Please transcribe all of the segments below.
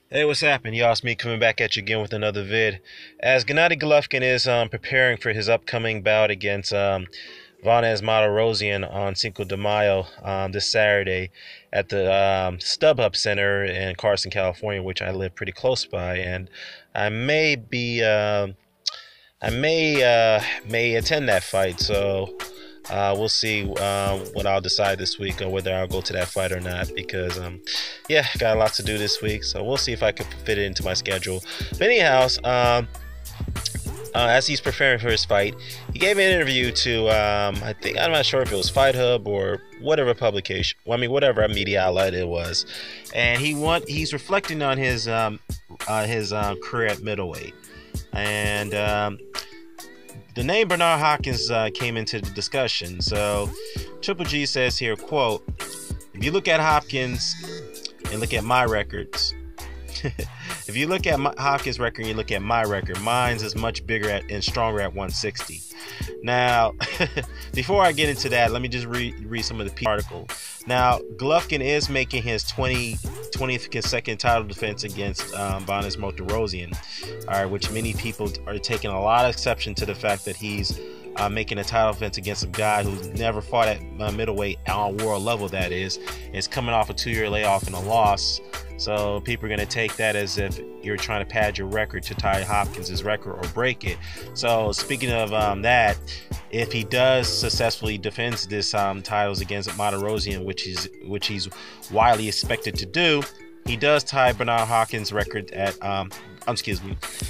Hey, what's happening? Y'all, it's me coming back at you again with another vid. As Gennady Golovkin is preparing for his upcoming bout against Vanez Martirosyan on Cinco de Mayo this Saturday at the StubHub Center in Carson, California, which I live pretty close by, and I may attend that fight. So we'll see what I'll decide this week on whether I'll go to that fight or not, because yeah, got a lot to do this week, so we'll see if I can fit it into my schedule. But anyhow, as he's preparing for his fight, he gave an interview to I'm not sure if it was Fight Hub or whatever publication, whatever media outlet it was, and he's reflecting on his career at middleweight, and the name Bernard Hopkins came into the discussion. So Triple G says here, quote, if you look at Hopkins and look at my records, if you look at Hopkins' record and you look at my record, mine's is much bigger and stronger at 160. Now, before I get into that, let me just read some of the article. Now, Golovkin is making his 20th consecutive title defense against Vanez Martirosyan, which many people are taking a lot of exception to the fact that he's making a title defense against a guy who's never fought at middleweight on world level, that is coming off a 2-year layoff and a loss. So people are going to take that as if you're trying to pad your record to tie Hopkins' record or break it. So speaking of that, if he does successfully defends this titles against Martirosyan, which he's widely expected to do, he does tie Bernard Hopkins' record at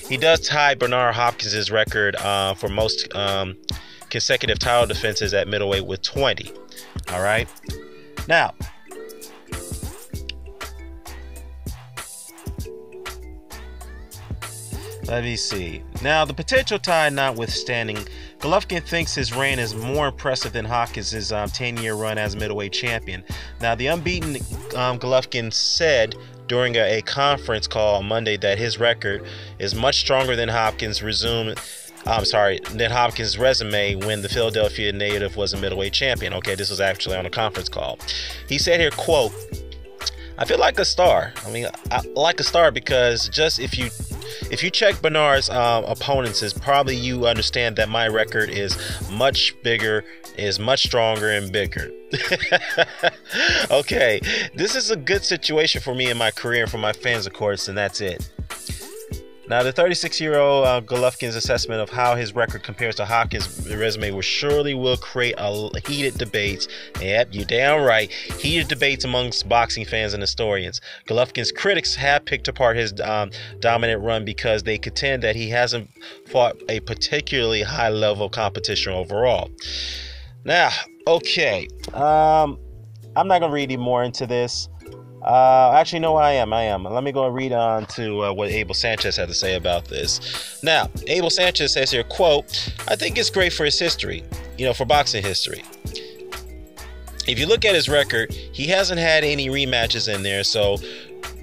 he does tie Bernard Hopkins' record for most consecutive title defenses at middleweight with 20. All right, now. Let me see. Now, the potential tie notwithstanding, Golovkin thinks his reign is more impressive than Hopkins' 10-year run as middleweight champion. Now, the unbeaten Golovkin said during a conference call on Monday that his record is much stronger than Hopkins' resume. Than Hopkins' resume when the Philadelphia native was a middleweight champion. Okay, this was actually on a conference call. He said here, quote, I feel like a star. I like a star because just if you check Bernard's opponents, is probably you understand that my record is much bigger, is much stronger and bigger. Okay, this is a good situation for me in my career and for my fans, of course, and that's it. Now, the 36-year-old Golovkin's assessment of how his record compares to Hopkins' resume will create a heated debates. Yep, you're damn right. Heated debates amongst boxing fans and historians. Golovkin's critics have picked apart his dominant run because they contend that he hasn't fought a particularly high-level competition overall. Now, okay, I'm not gonna read any more into this. Actually, no, I am. Let me go and read on to what Abel Sanchez had to say about this. Now, Abel Sanchez says here, quote, I think it's great for his history, for boxing history. If you look at his record, he hasn't had any rematches in there, so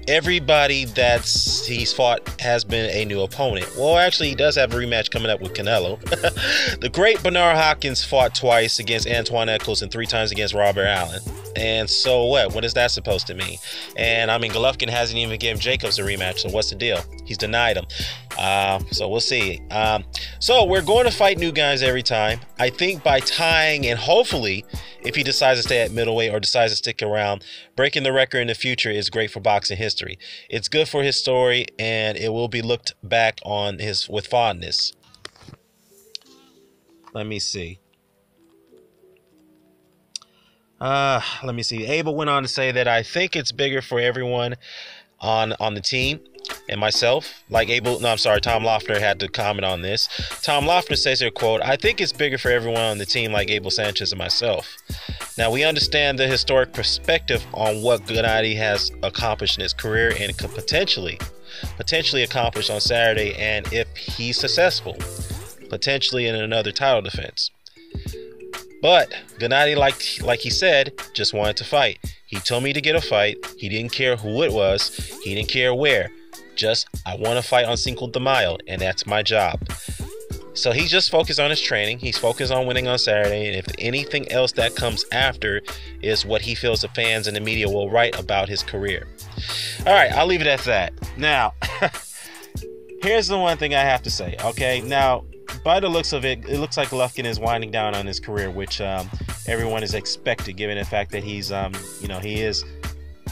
everybody he's fought has been a new opponent. Well, actually, he does have a rematch coming up with Canelo. The great Bernard Hopkins fought twice against Antoine Eccles and 3 times against Robert Allen. And so what? What is that supposed to mean? And Golovkin hasn't even given Jacobs a rematch, so what's the deal? He's denied him. So we'll see. So we're going to fight new guys every time. I think by tying, and hopefully, if he decides to stay at middleweight or decides to stick around, breaking the record in the future is great for boxing history. It's good for his story, and it will be looked back on with fondness. Let me see. Let me see. Abel went on to say that I think it's bigger for everyone on the team and myself. Tom Loeffner had to comment on this. Tom Loeffner says here, quote, I think it's bigger for everyone on the team like Abel Sanchez and myself. Now, we understand the historic perspective on what Gennady has accomplished in his career and could potentially accomplish on Saturday, and if he's successful, potentially in another title defense. But Gennady, like he said, just wanted to fight. He told me to get a fight. He didn't care who it was. He didn't care where. Just, I want to fight on Cinco de Mayo, and that's my job. So he's just focused on his training. He's focused on winning on Saturday. And if anything else that comes after is what he feels the fans and the media will write about his career. All right, I'll leave it at that. Now, here's the one thing I have to say. Okay, now by the looks of it, it looks like Golovkin is winding down on his career, which everyone is expected, given the fact that he's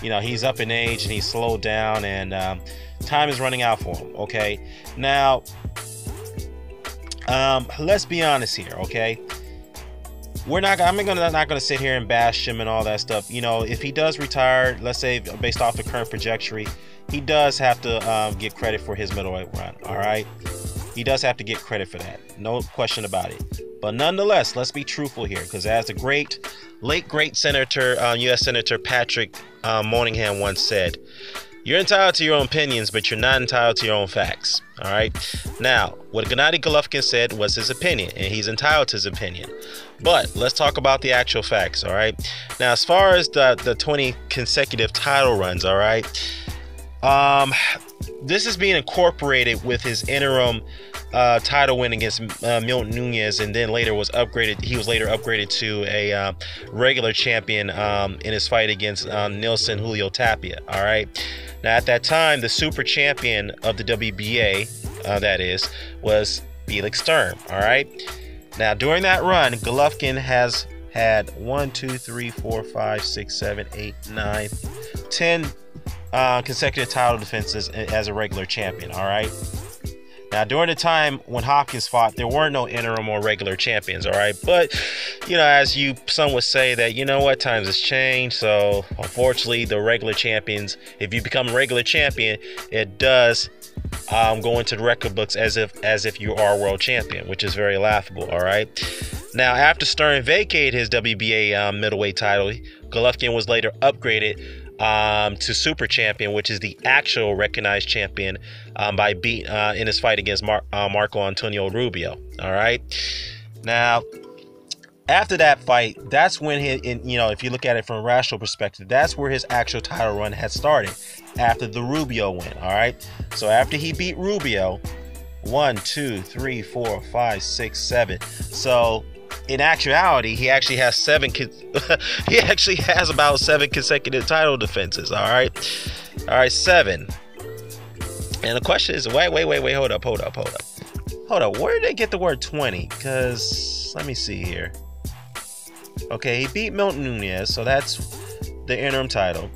he's up in age and he's slowed down, and time is running out for him. Okay, now let's be honest here. Okay, I'm not gonna sit here and bash him and all that stuff. If he does retire, let's say based off the current trajectory, he does have to get credit for his middleweight run. All right, he does have to get credit for that, no question about it. But nonetheless, let's be truthful here, because as the late great Senator, U.S. Senator Patrick Moynihan once said, "You're entitled to your own opinions, but you're not entitled to your own facts." All right. Now, what Gennady Golovkin said was his opinion, and he's entitled to his opinion. But let's talk about the actual facts. All right. Now, as far as the 20 consecutive title runs, all right, this is being incorporated with his interim title win against Milton Nunez, and then later was upgraded. He was later upgraded to a regular champion in his fight against Nilson Julio Tapia. All right. Now, at that time, the super champion of the WBA, that is, was Felix Sturm. All right. Now, during that run, Golovkin has had 10 consecutive title defenses as a regular champion. All right. Now, during the time when Hopkins fought, there weren't no interim or regular champions, all right? But, as some would say that, times has changed. So, unfortunately, the regular champions, if you become a regular champion, it does go into the record books as if you are world champion, which is very laughable, all right? Now, after Stern vacated his WBA middleweight title, Golovkin was later upgraded to super champion, which is the actual recognized champion, by in his fight against Marco Antonio Rubio. All right. Now, after that fight, that's when if you look at it from a rational perspective, that's where his actual title run had started, after the Rubio win. All right. So after he beat Rubio, 1, 2, 3, 4, 5, 6, 7. So in actuality, he actually has about 7 consecutive title defenses. All right, 7. And the question is, wait, hold up. Where did they get the word 20? Because let me see here. Okay, he beat Milton Nunez, so that's the interim title.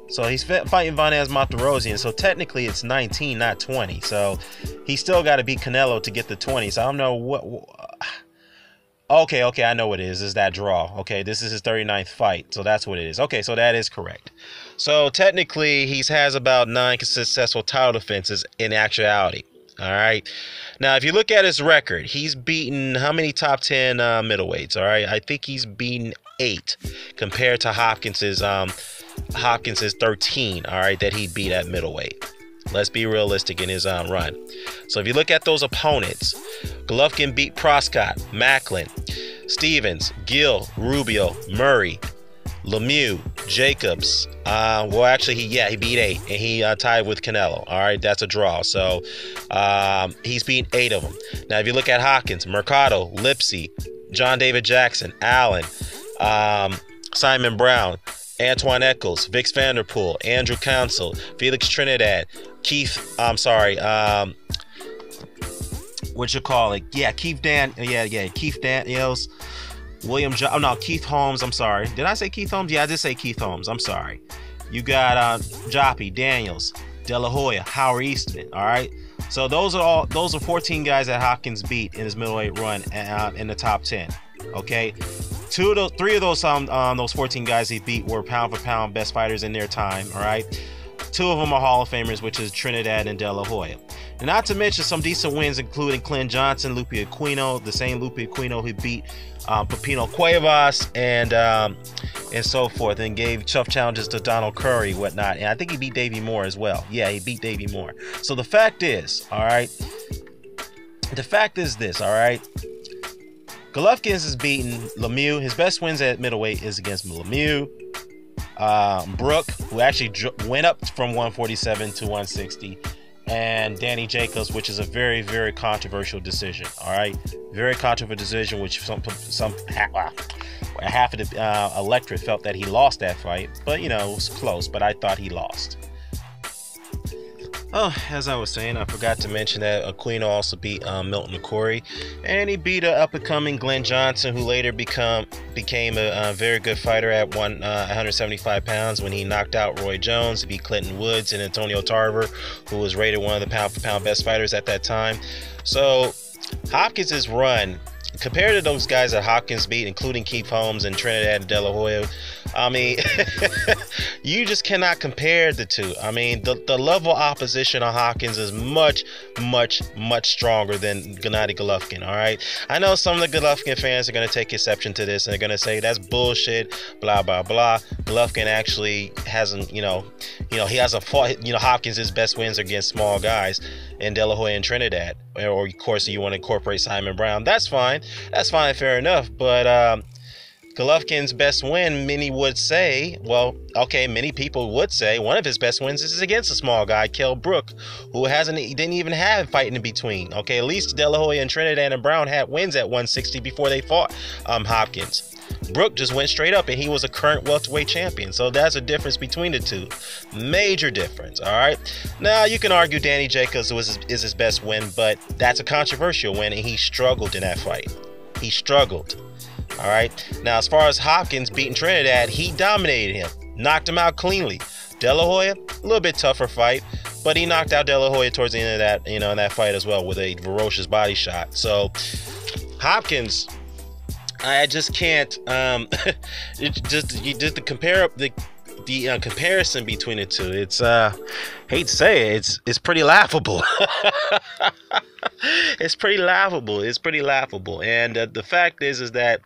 So he's fighting Vanez Monterosian, so technically it's 19, not 20. So he still got to beat Canelo to get the 20. So I don't know what. Okay, I know what it is. It's that draw. Okay, this is his 39th fight, so that's what it is. Okay, so that is correct. So technically, he has about 9 successful title defenses in actuality. All right. Now, if you look at his record, he's beaten how many top 10 middleweights? All right, I think he's beaten 8 compared to Hopkins'S 13. All right, that he beat at middleweight. Let's be realistic in his run. So if you look at those opponents, Golovkin beat Proscott, Macklin, Stevens, Gill, Rubio, Murray, Lemieux, Jacobs. He beat 8, and he tied with Canelo. All right, that's a draw. So he's beaten 8 of them. Now, if you look at Hopkins, Mercado, Lipsy, John David Jackson, Allen, Simon Brown, Antoine Eccles, Vix Vanderpool, Andrew Council, Felix Trinidad, Keith Daniels, Keith Holmes, I'm sorry. Did I say Keith Holmes? Yeah, I did say Keith Holmes, I'm sorry. You got Joppy, Daniels, De La Hoya, Howard Eastman, all right? So those are 14 guys that Hopkins beat in his middleweight run in the top 10, okay? 3 of those 14 guys he beat were pound for pound best fighters in their time, all right? 2 of them are Hall of Famers, which is Trinidad and De La Hoya. And not to mention some decent wins, including Clint Johnson, Lupe Aquino, the same Lupe Aquino who beat Pepino Cuevas and so forth, and gave tough challenges to Donald Curry, whatnot. And I think he beat Davey Moore as well. Yeah, he beat Davey Moore. So the fact is, all right, this, all right, Golovkin has beaten Lemieux. His best wins at middleweight is against Lemieux, Brooke, who actually went up from 147 to 160, and Danny Jacobs, which is a very, very controversial decision. All right, very controversial decision, which Half of the electorate felt that he lost that fight, but you know, it was close. But I thought he lost. Oh, as I was saying, I forgot to mention that Aquino also beat Milton McCory, and he beat an up-and-coming Glenn Johnson, who later became a very good fighter at 175 pounds when he knocked out Roy Jones. He beat Clinton Woods and Antonio Tarver, who was rated one of the pound-for-pound best fighters at that time. So Hopkins' run, compared to those guys that Hopkins beat, including Keith Holmes and Trinidad and De La Hoya, I mean, you just cannot compare the two. I mean, the level of opposition on Hopkins is much, much, much stronger than Gennady Golovkin, all right? I know some of the Golovkin fans are going to take exception to this, and they're going to say, that's bullshit, blah, blah, blah. Golovkin actually hasn't, he hasn't fought, Hopkins' best wins against small guys in De La Hoya and Trinidad. Or, of course, you want to incorporate Simon Brown. That's fine. That's fine, fair enough. But Golovkin's best win, many would say, many people would say one of his best wins is against a small guy, Kell Brook, who didn't even have fighting in between. Okay, at least De La Hoya and Trinidad and Brown had wins at 160 before they fought Hopkins. Brook just went straight up, and he was a current welterweight champion. So that's a difference between the two. Major difference, all right? Now, you can argue Danny Jacobs is his best win, but that's a controversial win, and he struggled in that fight. He struggled, all right? Now, as far as Hopkins beating Trinidad, he dominated him, knocked him out cleanly. De La Hoya, a little bit tougher fight, but he knocked out De La Hoya towards the end of that, in that fight as well with a ferocious body shot. So, Hopkins, I just can't. The comparison between the two. It's hate to say it, it's pretty laughable. It's pretty laughable. And the fact is that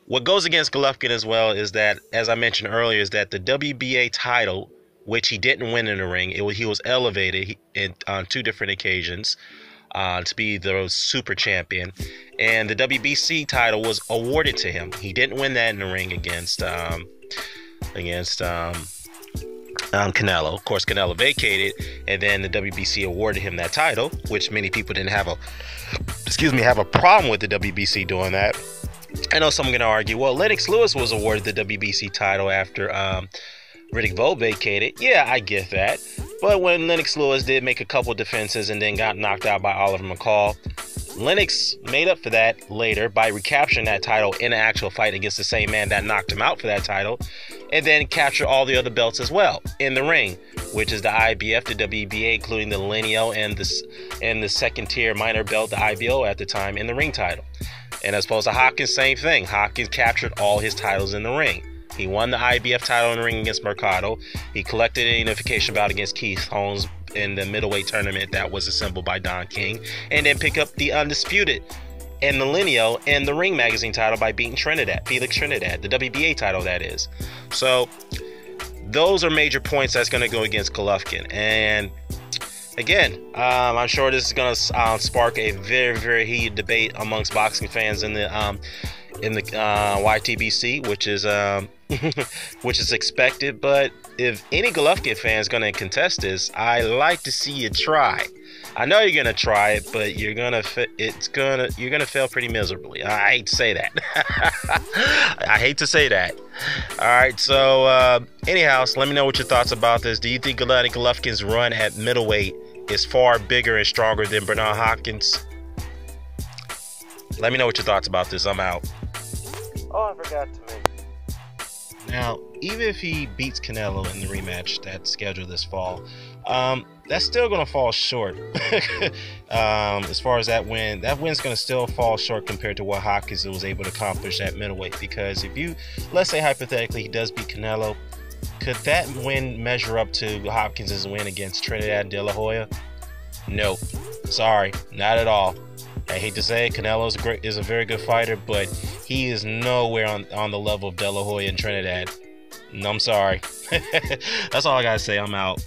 what goes against Golovkin as well is that, as I mentioned earlier, is that the WBA title, which he didn't win in the ring, he was elevated on 2 different occasions. To be the super champion, and the WBC title was awarded to him. He didn't win that in the ring against Canelo. Of course, Canelo vacated, and then the WBC awarded him that title, which many people didn't have a problem with the WBC doing that. I know someone going to argue, well, Lennox Lewis was awarded the WBC title after Riddick Bowe vacated. Yeah, I get that. But when Lennox Lewis did make a couple defenses and then got knocked out by Oliver McCall, Lennox made up for that later by recapturing that title in an actual fight against the same man that knocked him out for that title, and then captured all the other belts as well in the ring, which is the IBF, the WBA, including the Lineal and the second tier minor belt, the IBO at the time, in the ring title. And as opposed to Hopkins, same thing. Hopkins captured all his titles in the ring. He won the IBF title in the ring against Mercado. He collected a unification bout against Keith Holmes in the middleweight tournament that was assembled by Don King, and then pick up the undisputed and the Lineal and the Ring Magazine title by beating Felix Trinidad, the WBA title, that is. So those are major points that's going to go against Golovkin. And again, I'm sure this is going to spark a very, very heated debate amongst boxing fans in the YTBC, which is expected. But if any Golovkin fan is going to contest this, I like to see you try. I know you're gonna try it, but you're gonna fail pretty miserably. I hate to say that. I hate to say that. All right. So anyhow, so let me know what your thoughts about this. Do you think Gennady Golovkin's run at middleweight is far bigger and stronger than Bernard Hopkins? Let me know what your thoughts about this. I'm out. Oh, I forgot to mention. Now, even if he beats Canelo in the rematch that's scheduled this fall, that's still going to fall short. As far as that win's going to still fall short compared to what Hopkins was able to accomplish at middleweight. Because if you, let's say hypothetically, he does beat Canelo, could that win measure up to Hopkins' win against Trinidad and De La Hoya? No. Sorry, not at all. I hate to say it, Canelo is a very good fighter, but he is nowhere on the level of De La Hoya and Trinidad. No, I'm sorry. That's all I got to say. I'm out.